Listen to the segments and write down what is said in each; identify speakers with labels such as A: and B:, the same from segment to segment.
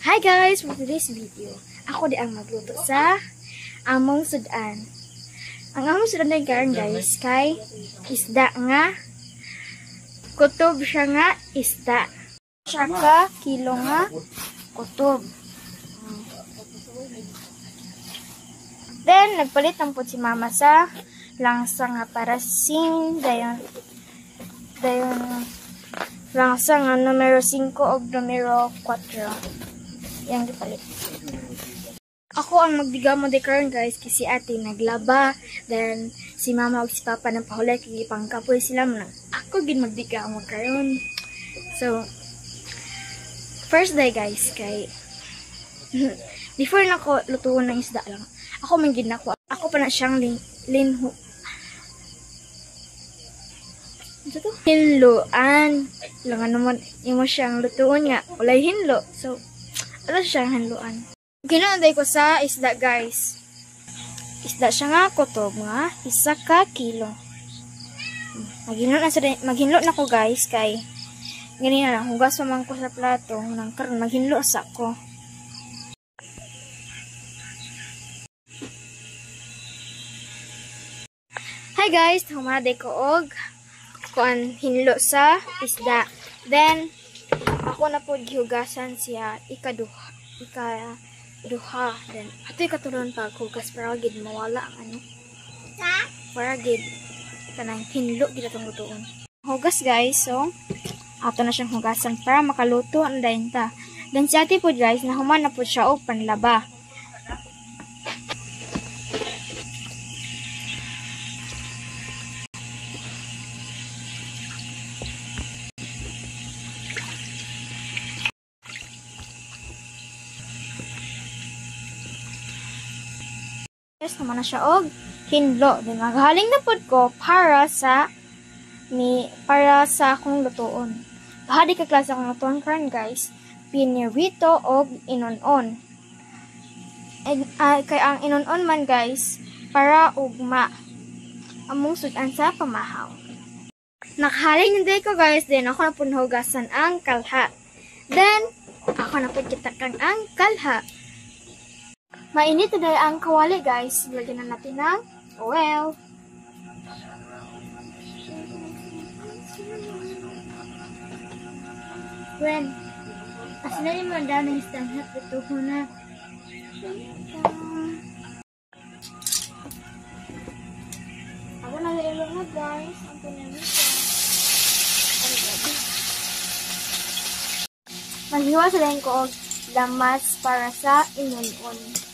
A: Hi guys! For today's video, ako di ang magluto sa among sudan. Ang among sudan na karon guys, kay isda nga. Kutob siya nga isda. Saka kilo nga kutob. Then, nagpalit ng po si mama sa langsa nga para sing dayon langsa nga numero 5 o numero 4. Yang gipalit. Ako ang magdigamo de karon guys kasi ate naglaba, then si mama ug si papa nang pahulay kay pangkapoy sila man. Ako gid magdigamo karon. So first day guys kay before na ko lutuon ng isda lang. Ako man gid nako. Ako pa na siyang linho. Hinloan. Lang naman imo siyang lutuon nga. Walay hinlo. So ano siya hanluan. Ginaanday ko sa isda guys. Isda siya nga kutob nga 1 ka kilo. Maghinlo na ko guys kay ganina lang hugas pa man ko sa plato nang karon maghinlo sa ko. Hi guys, humaday ko og kuan hinlo sa isda. Then ako na po gihugasan siya ikaduha. Then ato katulon pag hugas para gid mawala ang ano. Para gid kanang hinlo gid atong lutuon. Hugas guys, so ato na siyang hugasan para makaluto ang dainta. Then si ate po guys, nahuman na po siya og panlaba. Naman na siya og hinlo. Then maghaling na pod ko para sa akong lutuon. Bahadi ka klase akong lutuon karon guys. Pinirito og inonon. Kay ang inonon man guys para ugma among sudan sa pamahaw. Nakahaling na ko guys. Then ako na po nahugasan ang kalha. Then ako na po kitakang ang kalha. Mainit na dahil ang kawali guys. Lagyan na natin ng oil. When asin mo na ng istanhat ito ko na. Ako na ilong na guys. Ang pinamita. Maghiwa sa lahin ko og lamas para sa inonon.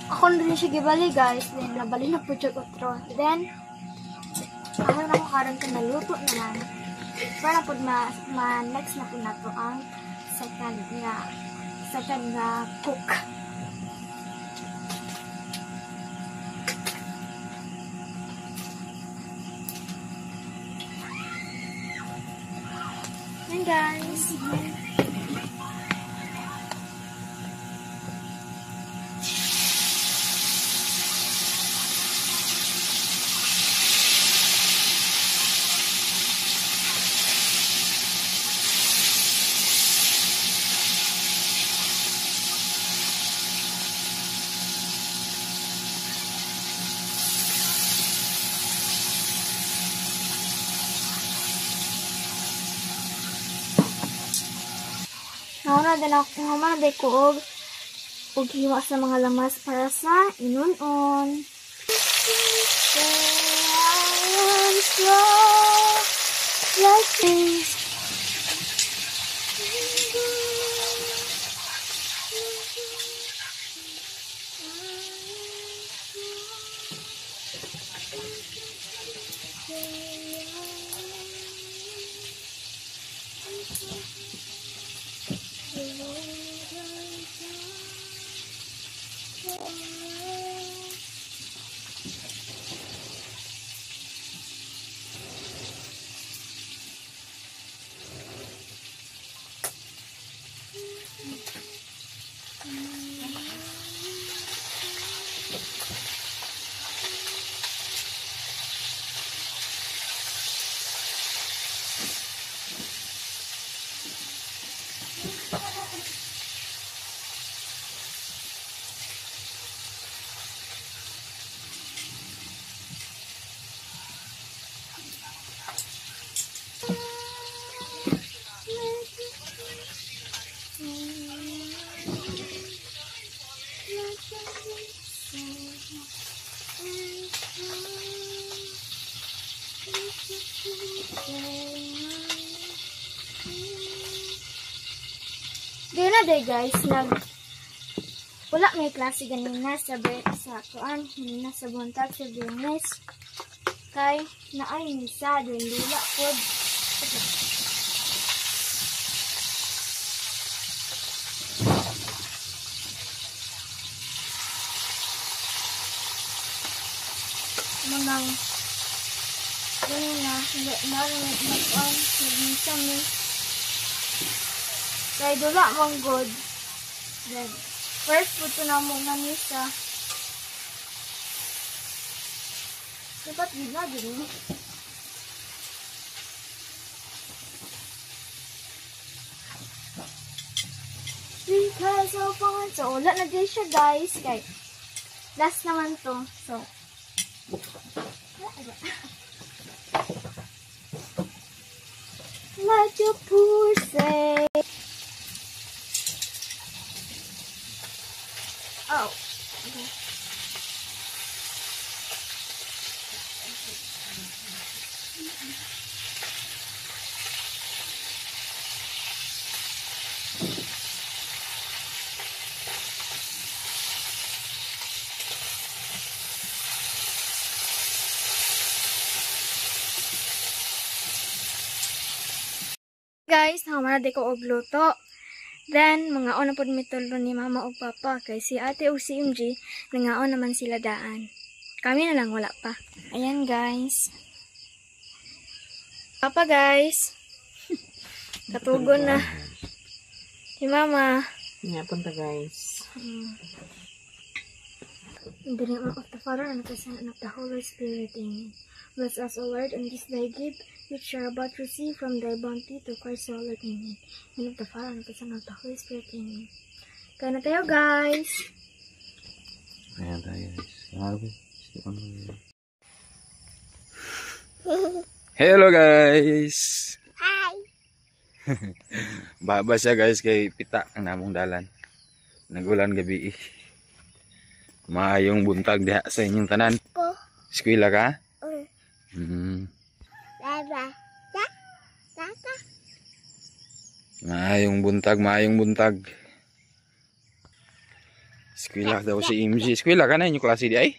A: Ako na rin siya gibali guys. Then nabali na po siya otro. Then ako na ko karon ka naluto na lang. Para na po next na po na to ang second na cook. Yan guys. Nauna din ko og hiwa sa mga lamas para sa inonon. Like this. Di na day guys, wala may klase ganina sa kuan, ganina sa buntag sa Biyernes. Kay naay misa din dula pod. Manang ganina, na mag-on, nag-misa mo. Kay dula mong good. Then, first puto na mo nga misa. Dapat gina din. Because of fun. So, wala na din siya guys. Kay, last naman to. So, like your poor say. Oh. Okay. Guys, nakamara ko og luto. Then, mga on na po mitulong ni mama o papa. Kay si ate o si MG, nangaon naman sila daan. Kami na lang wala pa. Ayan guys. Papa guys. Katugon na. Si mama.
B: Nga punta guys.
A: In the name of the Father, and of the Son, and of the Holy Spirit, amen. Bless us, O Lord, and this thy gift, which we are about to receive from thy bounty to Christ our Lord, amen. In the name of the Father, and of the Son, and of the Holy Spirit, amen. Kaya na tayo, guys!
B: Kaya tayo guys.
C: Hello guys!
A: Hi!
C: Baba siya guys kay pita ang namong dalan. Nagulan gabi eh. Maayong buntag diha sa inyong tanan.
A: Ko.
C: Eskwela ka?
A: Baba.
C: Maayong buntag. Eskwela daw si MG. Eskwela ka na inyong klase di ay?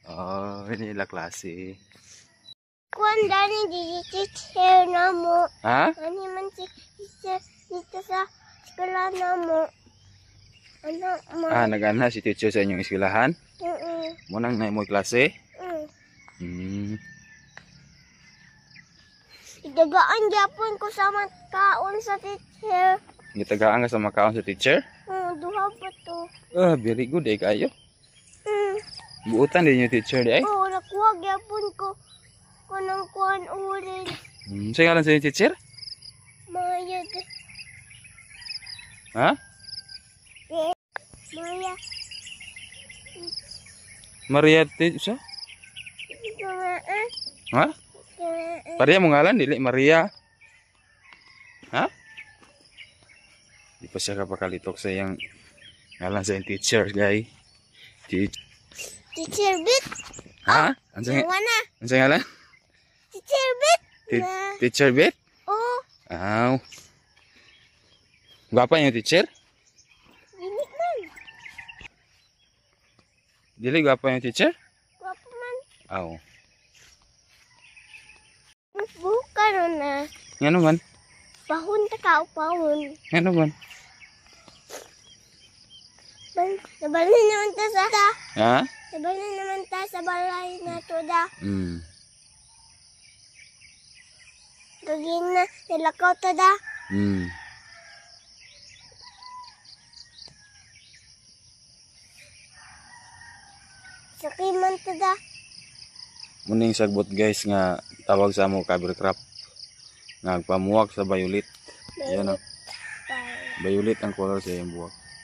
C: Oh, ini la klase.
A: Kung dani di teacher na mo.
C: Ha?
A: Ano man si teacher dito sa eskwela na mo. Ano mo?
C: Ah, nagana si teacher sa inyong eskwelahan? Mo nang na mo klase?
A: Idagaan gyapon ko sa makaon sa teacher.
C: Gitagaan ka sa makaon sa teacher?
A: Duha pa to.
C: Ah, very good eh kayo. Buutan din yung teacher di ay?
A: Oo, nakuha gyapon ko. Kanang kuhan ulit.
C: Sa ngalan sa inyong teacher?
A: Mayag.
C: Ha?
A: Maya.
C: Maria teacher?
A: Kumaan.
C: Ha?
A: Kumaan.
C: Maria mo ngalan dili Maria. Ha? Di pa siya kapakalitok sa iyang ngalan sa iyong teacher, guy.
A: Teacher Bit.
C: Ha? Ansa
A: Wana.
C: ngalan?
A: Teacher Bit.
C: Teacher Bit?
A: Oo.
C: Aw. Gwapa yung teacher?
A: Ginit man.
C: Dili gwapa yung teacher?
A: Wapo man.
C: Aw.
A: Buka ron na.
C: Ngano man?
A: Pahon ta ka o pahon.
C: Ngano man?
A: Nabalin naman ta sa
C: Ha?
A: Nabalin naman ta sa balay na to da. Gagin na nilakaw to da. Sakay man to da.
C: Muning sagbot guys nga tawag sa mo cover crop. Nagpamuwak sa violet. Yan o. Violet ang color sa iyong buwak.